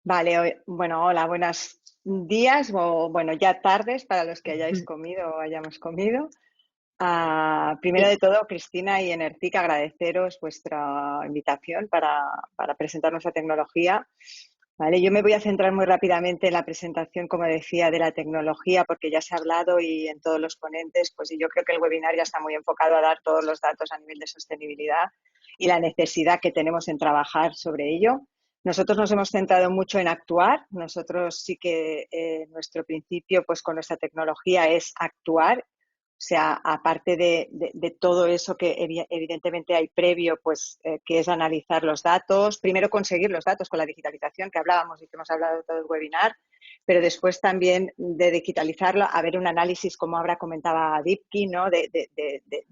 Vale, bueno, hola, buenos días o bueno, ya tardes para los que hayáis Ujú. comido o hayamos comido. Primero Sí, de todo, Cristina y Enertic, agradeceros vuestra invitación para presentar nuestra tecnología. Vale, yo me voy a centrar muy rápidamente en la presentación, como decía, de la tecnología, porque ya se ha hablado y en todos los ponentes, pues yo creo que el webinar ya está muy enfocado a dar todos los datos a nivel de sostenibilidad y la necesidad que tenemos en trabajar sobre ello. Nosotros nos hemos centrado mucho en actuar. Nosotros sí que nuestro principio, pues con nuestra tecnología es actuar. O sea, aparte de todo eso que evidentemente hay previo, pues que es analizar los datos, primero conseguir los datos con la digitalización que hablábamos y que hemos hablado todo el webinar, pero después también de digitalizarlo, a ver un análisis, como ahora comentaba Dipki, ¿no?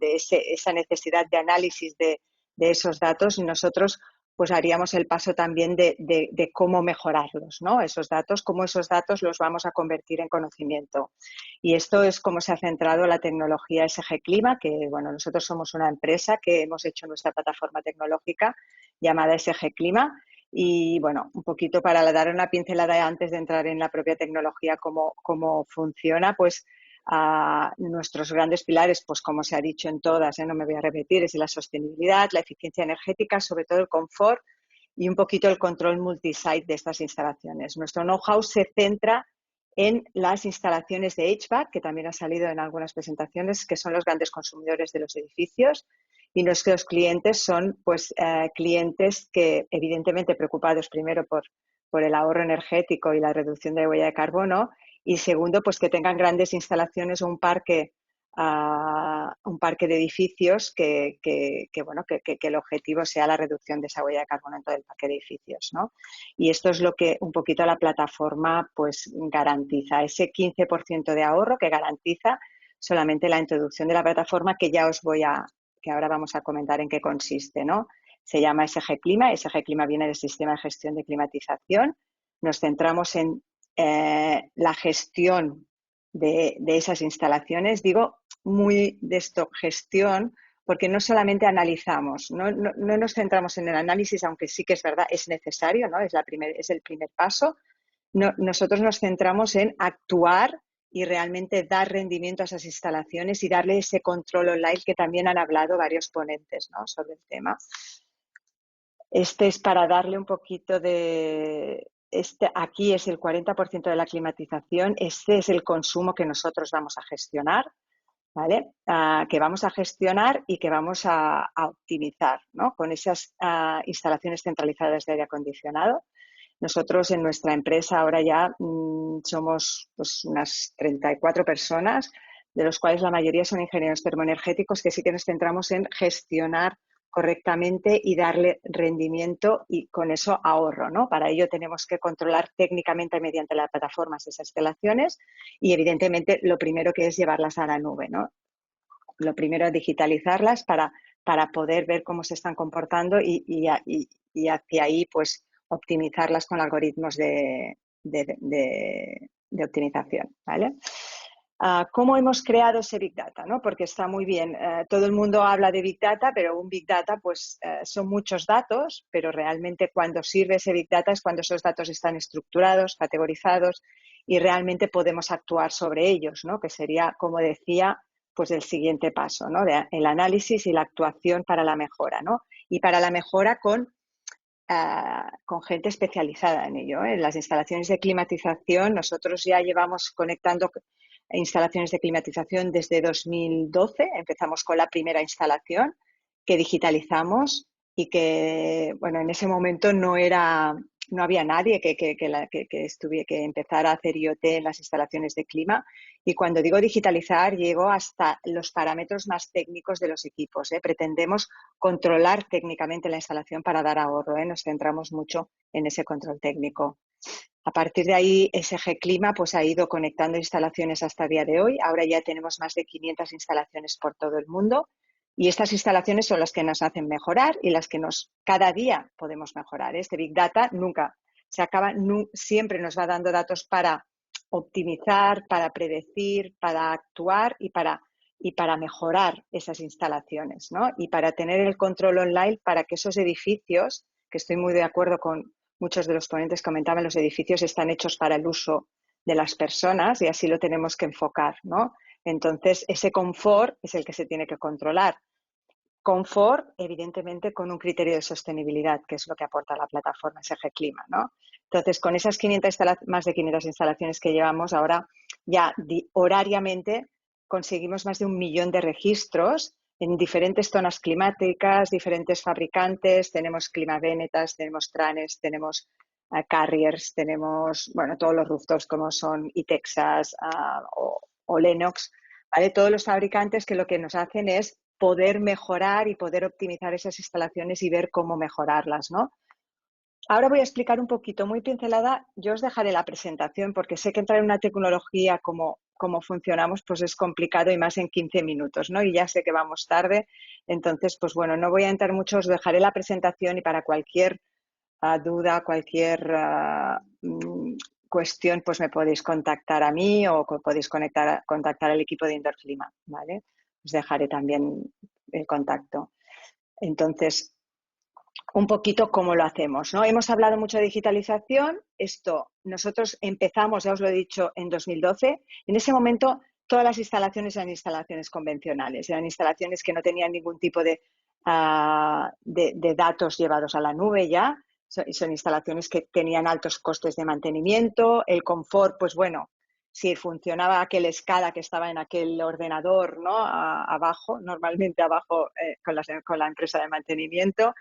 Esa necesidad de análisis de esos datos, y nosotros pues haríamos el paso también de cómo mejorarlos, ¿no? Esos datos, cómo esos datos los vamos a convertir en conocimiento. Y esto es cómo se ha centrado la tecnología SG Clima, que bueno, nosotros somos una empresa que hemos hecho nuestra plataforma tecnológica llamada SG Clima. Y bueno, un poquito para dar una pincelada antes de entrar en la propia tecnología, cómo funciona, pues nuestros grandes pilares, pues como se ha dicho en todas, no me voy a repetir, es la sostenibilidad, la eficiencia energética, sobre todo el confort y un poquito el control multisite de estas instalaciones. Nuestro know-how se centra en las instalaciones de HVAC, que también ha salido en algunas presentaciones, que son los grandes consumidores de los edificios. Y nuestros clientes son pues, clientes que, evidentemente, preocupados primero por el ahorro energético y la reducción de huella de carbono, y segundo, pues que tengan grandes instalaciones o un parque de edificios bueno, que el objetivo sea la reducción de esa huella de carbono en todo el parque de edificios, ¿no? Y esto es lo que un poquito la plataforma pues garantiza, ese 15% de ahorro que garantiza solamente la introducción de la plataforma, que ahora vamos a comentar en qué consiste, ¿no? Se llama SG Clima. SG Clima viene del sistema de gestión de climatización. Nos centramos en la gestión de esas instalaciones. Digo muy de esto, gestión, porque no solamente analizamos, no nos centramos en el análisis, aunque sí que es verdad, es necesario, ¿no? Es el primer paso. No, nosotros nos centramos en actuar y realmente dar rendimiento a esas instalaciones y darle ese control online que también han hablado varios ponentes, ¿no? Sobre el tema. Este es para darle un poquito de... Aquí es el 40% de la climatización, este es el consumo que nosotros vamos a gestionar, ¿vale? Que vamos a gestionar y que vamos a optimizar, ¿no? Con esas instalaciones centralizadas de aire acondicionado. Nosotros en nuestra empresa ahora ya somos pues, unas 34 personas, de los cuales la mayoría son ingenieros termoenergéticos, que sí que nos centramos en gestionar correctamente y darle rendimiento y con eso ahorro, ¿no? Para ello tenemos que controlar técnicamente mediante las plataformas esas instalaciones y evidentemente lo primero que es llevarlas a la nube, ¿no? Lo primero es digitalizarlas para poder ver cómo se están comportando y hacia ahí pues optimizarlas con algoritmos de optimización, ¿vale? ¿Cómo hemos creado ese Big Data? ¿No? Porque está muy bien, todo el mundo habla de Big Data, pero un Big Data pues son muchos datos, pero realmente cuando sirve ese Big Data es cuando esos datos están estructurados, categorizados y realmente podemos actuar sobre ellos, ¿no? Que sería, como decía, pues el siguiente paso, ¿no? El análisis y la actuación para la mejora, ¿no? Y para la mejora con gente especializada en ello. En las instalaciones de climatización, nosotros ya llevamos conectando instalaciones de climatización desde 2012. Empezamos con la primera instalación que digitalizamos y que, bueno, en ese momento no había nadie que empezara a hacer IoT en las instalaciones de clima. Y cuando digo digitalizar, llego hasta los parámetros más técnicos de los equipos. Pretendemos controlar técnicamente la instalación para dar ahorro. Nos centramos mucho en ese control técnico. A partir de ahí, SG Clima pues, ha ido conectando instalaciones hasta el día de hoy. Ahora ya tenemos más de 500 instalaciones por todo el mundo y estas instalaciones son las que nos hacen mejorar y las que cada día podemos mejorar. Este Big Data nunca se acaba, siempre nos va dando datos para optimizar, para predecir, para actuar y para mejorar esas instalaciones, ¿no? Y para tener el control online para que esos edificios, que estoy muy de acuerdo muchos de los ponentes comentaban, los edificios están hechos para el uso de las personas y así lo tenemos que enfocar, ¿no? Entonces, ese confort es el que se tiene que controlar. Confort, evidentemente, con un criterio de sostenibilidad, que es lo que aporta la plataforma SG Clima, ¿no? Entonces, con esas más de 500 instalaciones que llevamos, ahora ya horariamente conseguimos más de 1 millón de registros en diferentes zonas climáticas, diferentes fabricantes. Tenemos Climavenetas, tenemos Tranes, tenemos Carriers, tenemos, bueno, todos los rooftops como son iTexas o Lennox, ¿vale? Todos los fabricantes que lo que nos hacen es poder mejorar y poder optimizar esas instalaciones y ver cómo mejorarlas, ¿no? Ahora voy a explicar un poquito, muy pincelada. Yo os dejaré la presentación porque sé que entrar en una tecnología como funcionamos, pues es complicado y más en 15 minutos, ¿no? Y ya sé que vamos tarde. Entonces, pues bueno, no voy a entrar mucho, os dejaré la presentación y para cualquier duda, cualquier cuestión, pues me podéis contactar a mí o podéis contactar al equipo de Indoor Clima, ¿vale? Os dejaré también el contacto. Entonces, un poquito cómo lo hacemos, ¿no? Hemos hablado mucho de digitalización. Esto, nosotros empezamos, ya os lo he dicho, en 2012. En ese momento, todas las instalaciones eran instalaciones convencionales, eran instalaciones que no tenían ningún tipo de datos llevados a la nube ya. Son instalaciones que tenían altos costes de mantenimiento. El confort, pues bueno, si funcionaba aquel SCADA que estaba en aquel ordenador, ¿no? Abajo, normalmente abajo con la empresa de mantenimiento.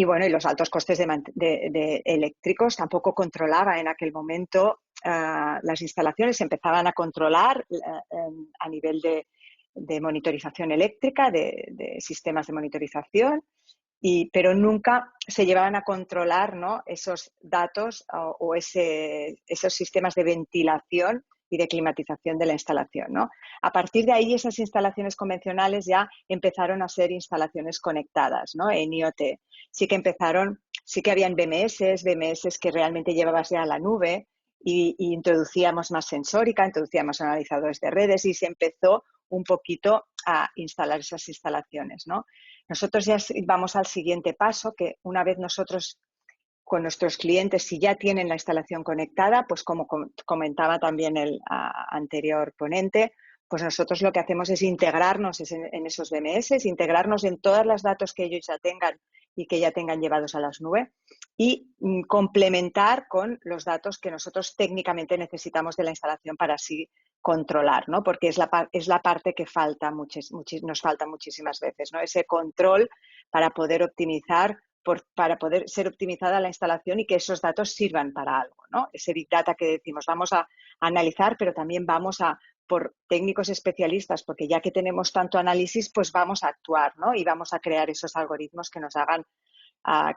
Bueno, y los altos costes de eléctricos tampoco controlaba en aquel momento. Las instalaciones se empezaban a controlar a nivel de monitorización eléctrica, de sistemas de monitorización, pero nunca se llevaban a controlar, ¿no? Esos datos o esos sistemas de ventilación y de climatización de la instalación, ¿no? A partir de ahí, esas instalaciones convencionales ya empezaron a ser instalaciones conectadas, ¿no? En IoT. Sí que habían BMS que realmente llevabas ya a la nube y introducíamos más sensórica, introducíamos analizadores de redes y se empezó un poquito a instalar esas instalaciones, ¿no? Nosotros ya vamos al siguiente paso, que una vez nosotros con nuestros clientes, si ya tienen la instalación conectada, pues como comentaba también el anterior ponente, pues nosotros lo que hacemos es integrarnos en esos BMS, integrarnos en todos los datos que ellos ya tengan y que ya tengan llevados a las nubes y complementar con los datos que nosotros técnicamente necesitamos de la instalación para así controlar, ¿no? Porque es la parte que falta nos falta muchísimas veces, ¿no? Ese control para poder optimizar, para poder ser optimizada la instalación y que esos datos sirvan para algo, ¿no? Ese Big Data que decimos, vamos a analizar, pero también vamos por técnicos especialistas, porque ya que tenemos tanto análisis, pues vamos a actuar, ¿no? Y vamos a crear esos algoritmos que nos hagan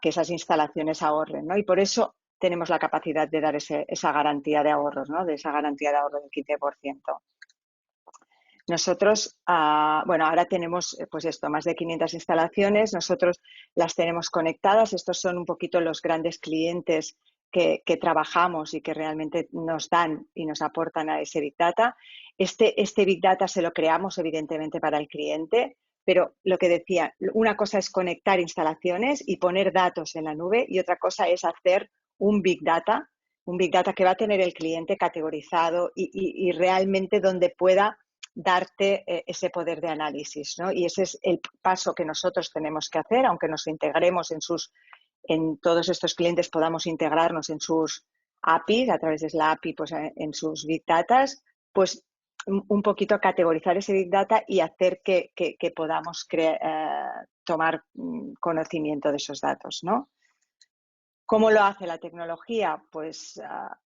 que esas instalaciones ahorren, ¿no? Y por eso tenemos la capacidad de dar esa garantía de ahorros, ¿no? De esa garantía de ahorro del 15%. Nosotros, bueno, ahora tenemos pues esto, más de 500 instalaciones, nosotros las tenemos conectadas, estos son un poquito los grandes clientes que trabajamos y que realmente nos dan y nos aportan a ese Big Data. Este Big Data se lo creamos evidentemente para el cliente, pero lo que decía, una cosa es conectar instalaciones y poner datos en la nube y otra cosa es hacer un Big Data que va a tener el cliente categorizado y realmente donde pueda darte ese poder de análisis, ¿no? Y ese es el paso que nosotros tenemos que hacer, aunque nos integremos en todos estos clientes, podamos integrarnos en sus APIs, a través de la API, pues en sus Big Datas, pues un poquito categorizar ese Big Data y hacer que podamos tomar conocimiento de esos datos, ¿no? ¿Cómo lo hace la tecnología? Pues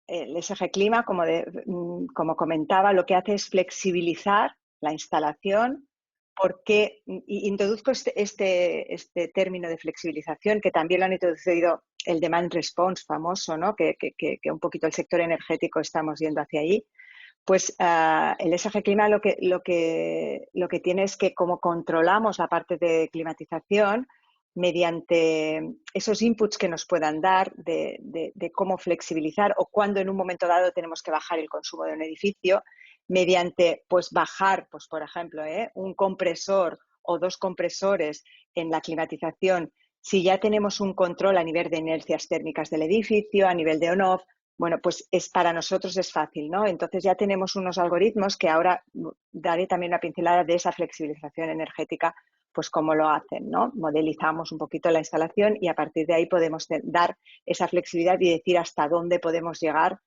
el SG Clima, como comentaba, lo que hace es flexibilizar la instalación, porque introduzco este término de flexibilización, que también lo han introducido el demand response famoso, ¿no? que un poquito el sector energético estamos yendo hacia ahí. Pues el SG Clima lo que tiene es que como controlamos la parte de climatización, mediante esos inputs que nos puedan dar de cómo flexibilizar o cuándo en un momento dado tenemos que bajar el consumo de un edificio, mediante pues bajar, pues por ejemplo, un compresor o dos compresores en la climatización Si ya tenemos un control a nivel de inercias térmicas del edificio, a nivel de on-off, bueno, pues para nosotros es fácil, ¿no? Entonces ya tenemos unos algoritmos que ahora daré también una pincelada de esa flexibilización energética, pues cómo lo hacen, ¿no? Modelizamos un poquito la instalación y a partir de ahí podemos dar esa flexibilidad y decir hasta dónde podemos llegar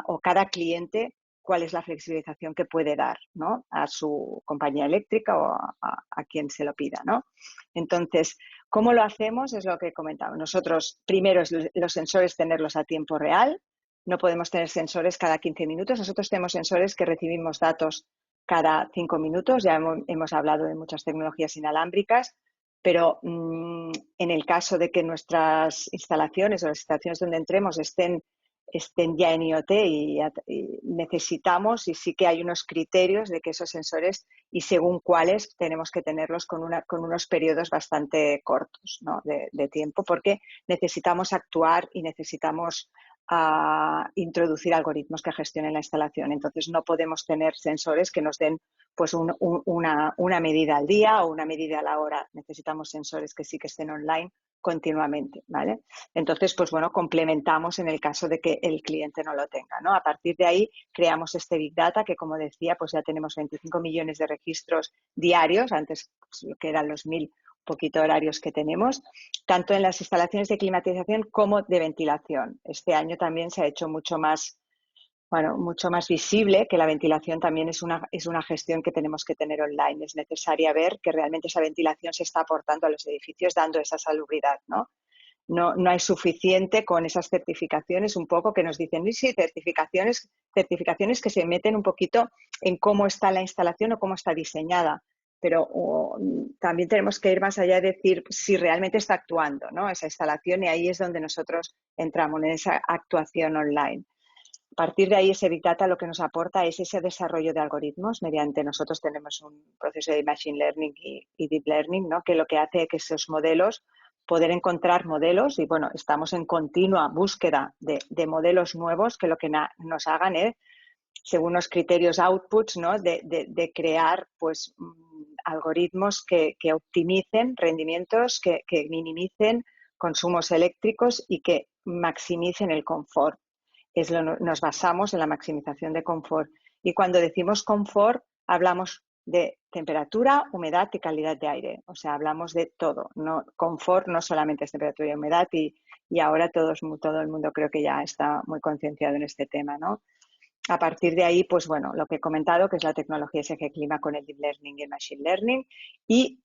o cada cliente cuál es la flexibilización que puede dar, ¿no? A su compañía eléctrica o a quien se lo pida, ¿no? Entonces, ¿cómo lo hacemos? Es lo que he comentado. Nosotros, primero, los sensores tenerlos a tiempo real. No podemos tener sensores cada 15 minutos. Nosotros tenemos sensores que recibimos datos cada 5 minutos. Ya hemos hablado de muchas tecnologías inalámbricas, pero en el caso de que nuestras instalaciones o las instalaciones donde entremos estén ya en IoT y necesitamos, y sí que hay unos criterios de que esos sensores y según cuáles tenemos que tenerlos con unos periodos bastante cortos, ¿no? de tiempo, porque necesitamos actuar y necesitamos introducir algoritmos que gestionen la instalación. Entonces no podemos tener sensores que nos den pues una medida al día o una medida a la hora. Necesitamos sensores que sí que estén online continuamente, ¿vale? Entonces, pues bueno, complementamos en el caso de que el cliente no lo tenga, ¿no? A partir de ahí creamos este Big Data que, como decía, pues ya tenemos 25 millones de registros diarios, antes pues, lo que eran los 1.000 poquito horarios que tenemos, tanto en las instalaciones de climatización como de ventilación. Este año también se ha hecho mucho más visible que la ventilación también es una gestión que tenemos que tener online. Es necesaria ver que realmente esa ventilación se está aportando a los edificios dando esa salubridad, ¿no? No hay suficiente con esas certificaciones un poco que nos dicen, sí, certificaciones que se meten un poquito en cómo está la instalación o cómo está diseñada. Pero también tenemos que ir más allá de decir si realmente está actuando, ¿no? Esa instalación y ahí es donde nosotros entramos en esa actuación online. A partir de ahí, ese Big Data lo que nos aporta es ese desarrollo de algoritmos mediante nosotros tenemos un proceso de Machine Learning y Deep Learning, ¿no? Que lo que hace es que esos modelos, poder encontrar modelos y, bueno, estamos en continua búsqueda de modelos nuevos que lo que nos hagan es, según los criterios outputs, ¿no? de crear, pues, algoritmos que optimicen rendimientos, que minimicen consumos eléctricos y que maximicen el confort. Nos basamos en la maximización de confort. Y cuando decimos confort, hablamos de temperatura, humedad y calidad de aire. O sea, hablamos de todo. No, confort no solamente es temperatura y humedad y ahora todo el mundo creo que ya está muy concienciado en este tema, ¿no? A partir de ahí, pues bueno, lo que he comentado, que es la tecnología SG Clima con el Deep Learning y el Machine Learning. Y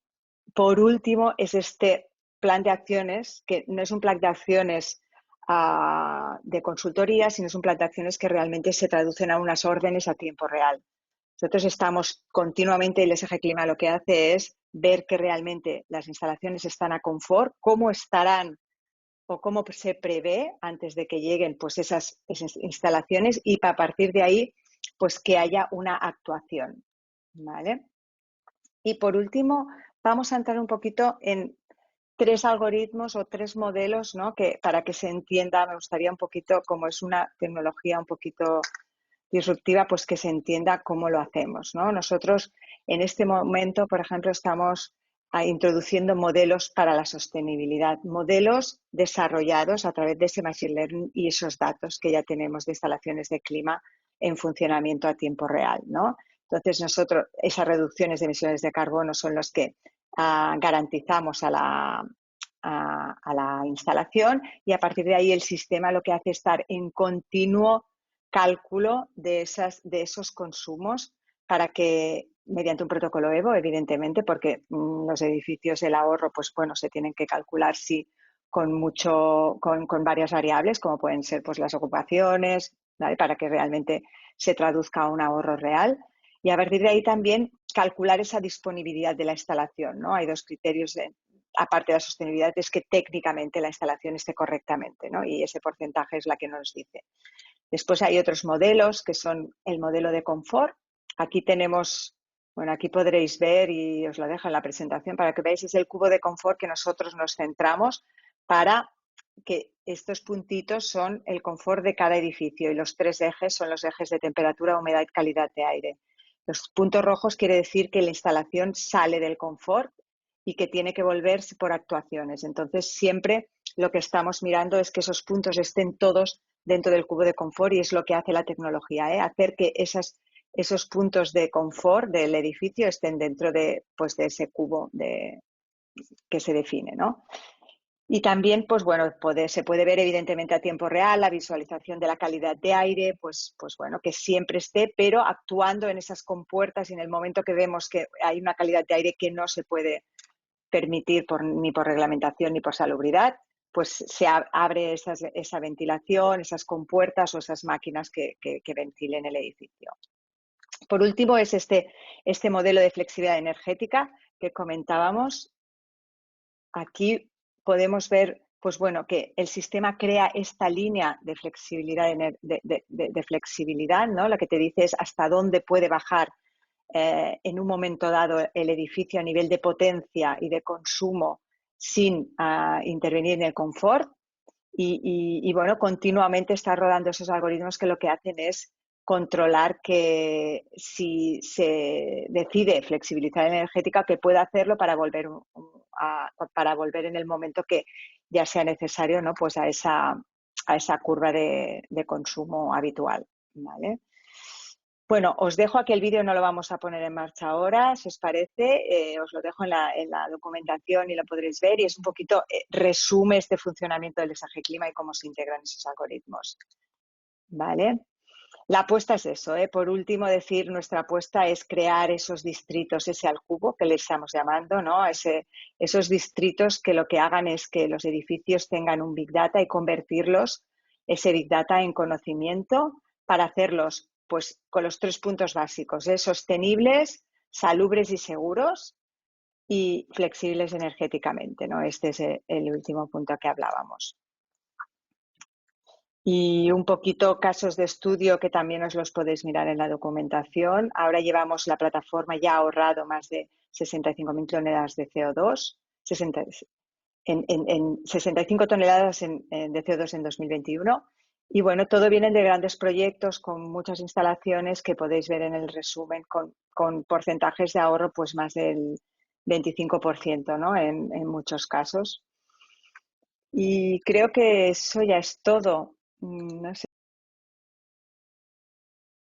por último, es este plan de acciones, que no es un plan de acciones de consultoría, sino es un plan de acciones que realmente se traducen a unas órdenes a tiempo real. Nosotros estamos continuamente, el SG Clima lo que hace es ver que realmente las instalaciones están a confort, cómo estarán o cómo se prevé antes de que lleguen pues esas instalaciones y a partir de ahí pues que haya una actuación, ¿vale? Y por último, vamos a entrar un poquito en 3 algoritmos o 3 modelos, ¿no? Que para que se entienda, me gustaría un poquito, como es una tecnología un poquito disruptiva, pues que se entienda cómo lo hacemos, ¿no? Nosotros en este momento, por ejemplo, estamos introduciendo modelos para la sostenibilidad, modelos desarrollados a través de ese Machine Learning y esos datos que ya tenemos de instalaciones de clima en funcionamiento a tiempo real, ¿no? Entonces, nosotros, esas reducciones de emisiones de carbono son los que garantizamos a la instalación y a partir de ahí el sistema lo que hace es estar en continuo cálculo de esos consumos para que, mediante un protocolo EVO, evidentemente, porque los edificios, el ahorro, pues bueno, se tienen que calcular sí con varias variables, como pueden ser pues las ocupaciones, ¿vale? Para que realmente se traduzca a un ahorro real. Y a partir de ahí también calcular esa disponibilidad de la instalación, ¿no? Hay 2 criterios, aparte de la sostenibilidad, es que técnicamente la instalación esté correctamente, ¿no? Y ese porcentaje es la que nos dice. Después hay otros modelos que son el modelo de confort. Aquí tenemos, bueno, aquí podréis ver y os lo dejo en la presentación para que veáis, es el cubo de confort que nosotros nos centramos para que estos puntitos son el confort de cada edificio y los 3 ejes son los ejes de temperatura, humedad y calidad de aire. Los puntos rojos quiere decir que la instalación sale del confort y que tiene que volverse por actuaciones. Entonces, siempre lo que estamos mirando es que esos puntos estén todos dentro del cubo de confort y es lo que hace la tecnología, ¿eh? Hacer que esos puntos de confort del edificio estén dentro de, pues, de ese cubo que se define, ¿no? Y también, pues bueno, se puede ver evidentemente a tiempo real la visualización de la calidad de aire, pues bueno, que siempre esté, pero actuando en esas compuertas y en el momento que vemos que hay una calidad de aire que no se puede permitir ni por reglamentación ni por salubridad, pues se abre esa ventilación, esas compuertas o esas máquinas que ventilen el edificio. Por último, es este modelo de flexibilidad energética que comentábamos. Aquí podemos ver, pues bueno, que el sistema crea esta línea de flexibilidad, de flexibilidad, ¿no? Lo que te dice es hasta dónde puede bajar en un momento dado el edificio a nivel de potencia y de consumo sin intervenir en el confort. Y bueno, continuamente está rodando esos algoritmos que lo que hacen es controlar que si se decide flexibilizar la energética, que pueda hacerlo para volver en el momento que ya sea necesario, ¿no? Pues a esa curva de consumo habitual, ¿vale? Bueno, os dejo aquí el vídeo, no lo vamos a poner en marcha ahora, si os parece, os lo dejo en la documentación y lo podréis ver y es un poquito, resume este funcionamiento del mensaje clima y cómo se integran esos algoritmos, ¿vale? La apuesta es eso, ¿eh? Por último, decir, nuestra apuesta es crear esos distritos, ese al cubo que le estamos llamando, ¿no? Esos distritos que lo que hagan es que los edificios tengan un Big Data y convertirlos, ese Big Data, en conocimiento para hacerlos, pues, con los 3 puntos básicos, ¿eh? Sostenibles, salubres y seguros y flexibles energéticamente, ¿no? Este es el último punto que hablábamos. Y un poquito casos de estudio que también os los podéis mirar en la documentación. Ahora llevamos la plataforma ya ha ahorrado más de 65.000 toneladas de CO2, 65 toneladas de CO2 en 2021. Y bueno, todo viene de grandes proyectos con muchas instalaciones que podéis ver en el resumen con porcentajes de ahorro pues más del 25%, ¿no? En muchos casos. Y creo que eso ya es todo. No sé.